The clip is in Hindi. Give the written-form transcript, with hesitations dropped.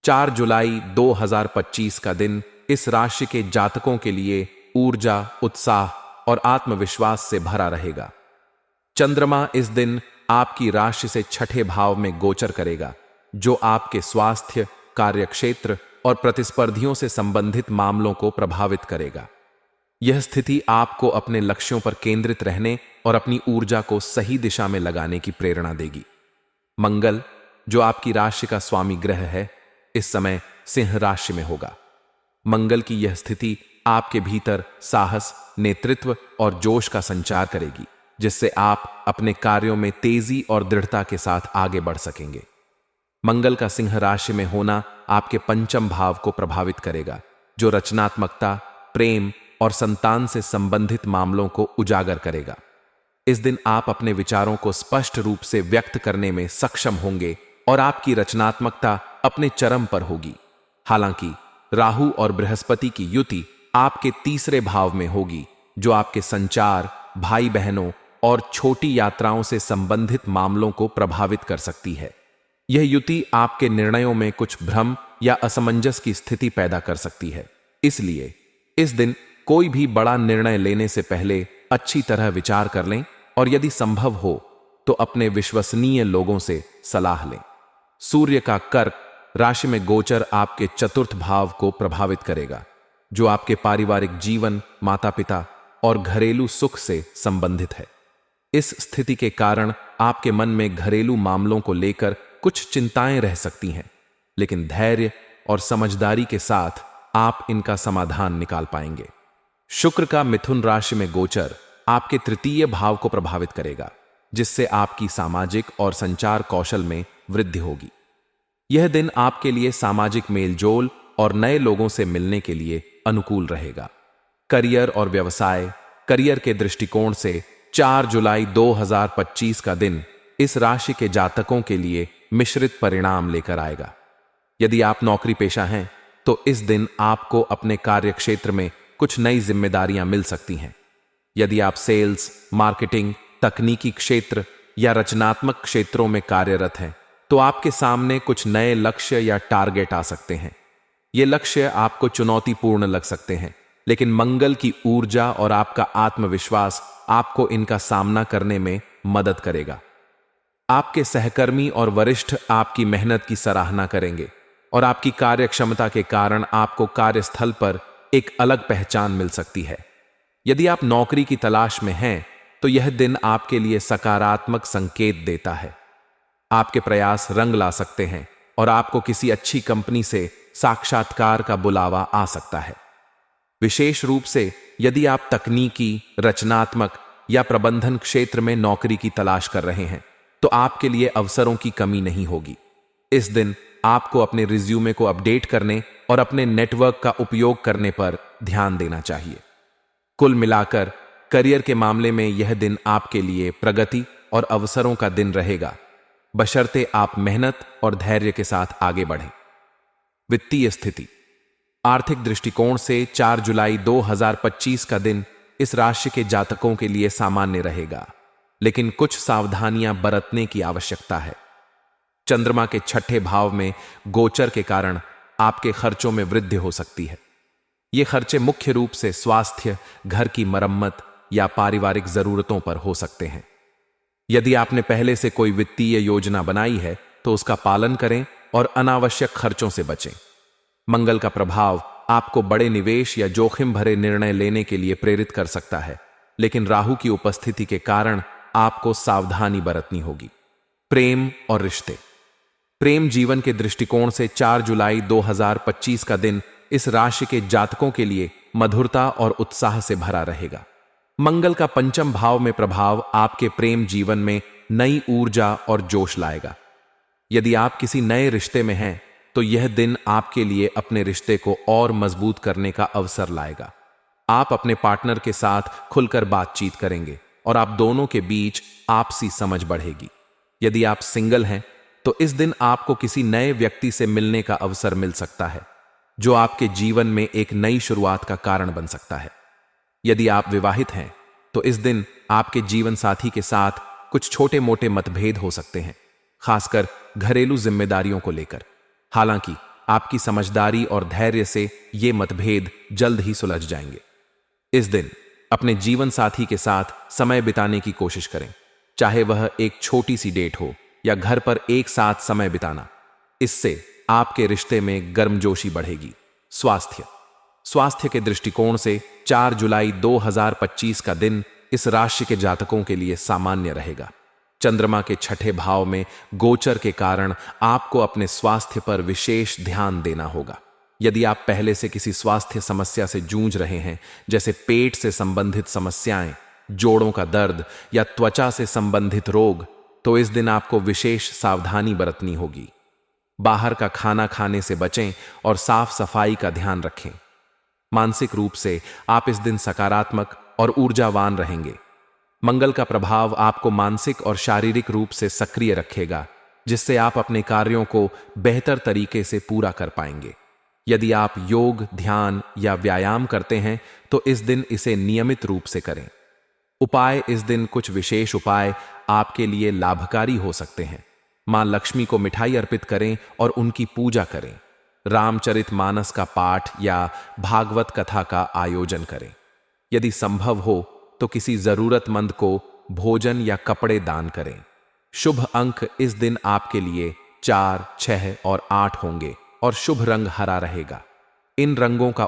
4 जुलाई 2025 का दिन इस राशि के जातकों के लिए ऊर्जा, उत्साह और आत्मविश्वास से भरा रहेगा। चंद्रमा इस दिन आपकी राशि से छठे भाव में गोचर करेगा, जो आपके स्वास्थ्य, कार्यक्षेत्र और प्रतिस्पर्धियों से संबंधित मामलों को प्रभावित करेगा। यह स्थिति आपको अपने लक्ष्यों पर केंद्रित रहने और अपनी ऊर्जा को सही दिशा में लगाने की प्रेरणा देगी। मंगल, जो आपकी राशि का स्वामी ग्रह है, इस समय सिंह राशि में होगा। मंगल की यह स्थिति आपके भीतर साहस, नेतृत्व और जोश का संचार करेगी, जिससे आप अपने कार्यों में तेजी और दृढ़ता के साथ आगे बढ़ सकेंगे। मंगल का सिंह राशि में होना आपके पंचम भाव को प्रभावित करेगा, जो रचनात्मकता, प्रेम और संतान से संबंधित मामलों को उजागर करेगा। इस दिन आप अपने विचारों को स्पष्ट रूप से व्यक्त करने में सक्षम होंगे और आपकी रचनात्मकता अपने चरम पर होगी। हालांकि राहु और बृहस्पति की युति आपके तीसरे भाव में होगी, जो आपके संचार, भाई बहनों और छोटी यात्राओं से संबंधित मामलों को प्रभावित कर सकती है। यह युति आपके निर्णयों में कुछ भ्रम या असमंजस की स्थिति पैदा कर सकती है। इसलिए इस दिन कोई भी बड़ा निर्णय लेने से पहले अच्छी तरह विचार कर लें और यदि संभव हो तो अपने विश्वसनीय लोगों से सलाह लें। सूर्य का कर्क राशि में गोचर आपके चतुर्थ भाव को प्रभावित करेगा, जो आपके पारिवारिक जीवन, माता पिता और घरेलू सुख से संबंधित है। इस स्थिति के कारण आपके मन में घरेलू मामलों को लेकर कुछ चिंताएं रह सकती हैं, लेकिन धैर्य और समझदारी के साथ आप इनका समाधान निकाल पाएंगे। शुक्र का मिथुन राशि में गोचर आपके तृतीय भाव को प्रभावित करेगा, जिससे आपकी सामाजिक और संचार कौशल में वृद्धि होगी। यह दिन आपके लिए सामाजिक मेलजोल और नए लोगों से मिलने के लिए अनुकूल रहेगा। करियर और व्यवसाय, करियर के दृष्टिकोण से 4 जुलाई 2025 का दिन इस राशि के जातकों के लिए मिश्रित परिणाम लेकर आएगा। यदि आप नौकरी पेशा हैं तो इस दिन आपको अपने कार्यक्षेत्र में कुछ नई जिम्मेदारियां मिल सकती हैं। यदि आप सेल्स, मार्केटिंग, तकनीकी क्षेत्र या रचनात्मक क्षेत्रों में कार्यरत हैं तो आपके सामने कुछ नए लक्ष्य या टारगेट आ सकते हैं। ये लक्ष्य आपको चुनौतीपूर्ण लग सकते हैं, लेकिन मंगल की ऊर्जा और आपका आत्मविश्वास आपको इनका सामना करने में मदद करेगा। आपके सहकर्मी और वरिष्ठ आपकी मेहनत की सराहना करेंगे और आपकी कार्यक्षमता के कारण आपको कार्यस्थल पर एक अलग पहचान मिल सकती है। यदि आप नौकरी की तलाश में हैं तो यह दिन आपके लिए सकारात्मक संकेत देता है। आपके प्रयास रंग ला सकते हैं और आपको किसी अच्छी कंपनी से साक्षात्कार का बुलावा आ सकता है। विशेष रूप से यदि आप तकनीकी, रचनात्मक या प्रबंधन क्षेत्र में नौकरी की तलाश कर रहे हैं तो आपके लिए अवसरों की कमी नहीं होगी। इस दिन आपको अपने रिज्यूमे को अपडेट करने और अपने नेटवर्क का उपयोग करने पर ध्यान देना चाहिए। कुल मिलाकर करियर के मामले में यह दिन आपके लिए प्रगति और अवसरों का दिन रहेगा, बशर्ते आप मेहनत और धैर्य के साथ आगे बढ़ें। वित्तीय स्थिति, आर्थिक दृष्टिकोण से 4 जुलाई 2025 का दिन इस राशि के जातकों के लिए सामान्य रहेगा, लेकिन कुछ सावधानियां बरतने की आवश्यकता है। चंद्रमा के छठे भाव में गोचर के कारण आपके खर्चों में वृद्धि हो सकती है। ये खर्चे मुख्य रूप से स्वास्थ्य, घर की मरम्मत या पारिवारिक जरूरतों पर हो सकते हैं। यदि आपने पहले से कोई वित्तीय योजना बनाई है तो उसका पालन करें और अनावश्यक खर्चों से बचें। मंगल का प्रभाव आपको बड़े निवेश या जोखिम भरे निर्णय लेने के लिए प्रेरित कर सकता है, लेकिन राहु की उपस्थिति के कारण आपको सावधानी बरतनी होगी। प्रेम और रिश्ते, प्रेम जीवन के दृष्टिकोण से 4 जुलाई 2025 का दिन इस राशि के जातकों के लिए मधुरता और उत्साह से भरा रहेगा। मंगल का पंचम भाव में प्रभाव आपके प्रेम जीवन में नई ऊर्जा और जोश लाएगा। यदि आप किसी नए रिश्ते में हैं तो यह दिन आपके लिए अपने रिश्ते को और मजबूत करने का अवसर लाएगा। आप अपने पार्टनर के साथ खुलकर बातचीत करेंगे और आप दोनों के बीच आपसी समझ बढ़ेगी। यदि आप सिंगल हैं तो इस दिन आपको किसी नए व्यक्ति से मिलने का अवसर मिल सकता है, जो आपके जीवन में एक नई शुरुआत का कारण बन सकता है। यदि आप विवाहित हैं तो इस दिन आपके जीवन साथी के साथ कुछ छोटे मोटे मतभेद हो सकते हैं, खासकर घरेलू जिम्मेदारियों को लेकर। हालांकि आपकी समझदारी और धैर्य से ये मतभेद जल्द ही सुलझ जाएंगे। इस दिन अपने जीवन साथी के साथ समय बिताने की कोशिश करें, चाहे वह एक छोटी सी डेट हो या घर पर एक साथ समय बिताना। इससे आपके रिश्ते में गर्मजोशी बढ़ेगी। स्वास्थ्य के दृष्टिकोण से 4 जुलाई 2025 का दिन इस राशि के जातकों के लिए सामान्य रहेगा। चंद्रमा के छठे भाव में गोचर के कारण आपको अपने स्वास्थ्य पर विशेष ध्यान देना होगा। यदि आप पहले से किसी स्वास्थ्य समस्या से जूझ रहे हैं, जैसे पेट से संबंधित समस्याएं, जोड़ों का दर्द या त्वचा से संबंधित रोग, तो इस दिन आपको विशेष सावधानी बरतनी होगी। बाहर का खाना खाने से बचें और साफ सफाई का ध्यान रखें। मानसिक रूप से आप इस दिन सकारात्मक और ऊर्जावान रहेंगे। मंगल का प्रभाव आपको मानसिक और शारीरिक रूप से सक्रिय रखेगा, जिससे आप अपने कार्यों को बेहतर तरीके से पूरा कर पाएंगे। यदि आप योग, ध्यान या व्यायाम करते हैं तो इस दिन इसे नियमित रूप से करें। उपाय: इस दिन कुछ विशेष उपाय आपके लिए लाभकारी हो सकते हैं। मां लक्ष्मी को मिठाई अर्पित करें और उनकी पूजा करें। रामचरितमानस का पाठ या भागवत कथा का आयोजन करें। यदि संभव हो तो किसी जरूरतमंद को भोजन या कपड़े दान करें। शुभ अंक इस दिन आपके लिए 4, 6 और 8 होंगे और शुभ रंग हरा रहेगा। इन रंगों का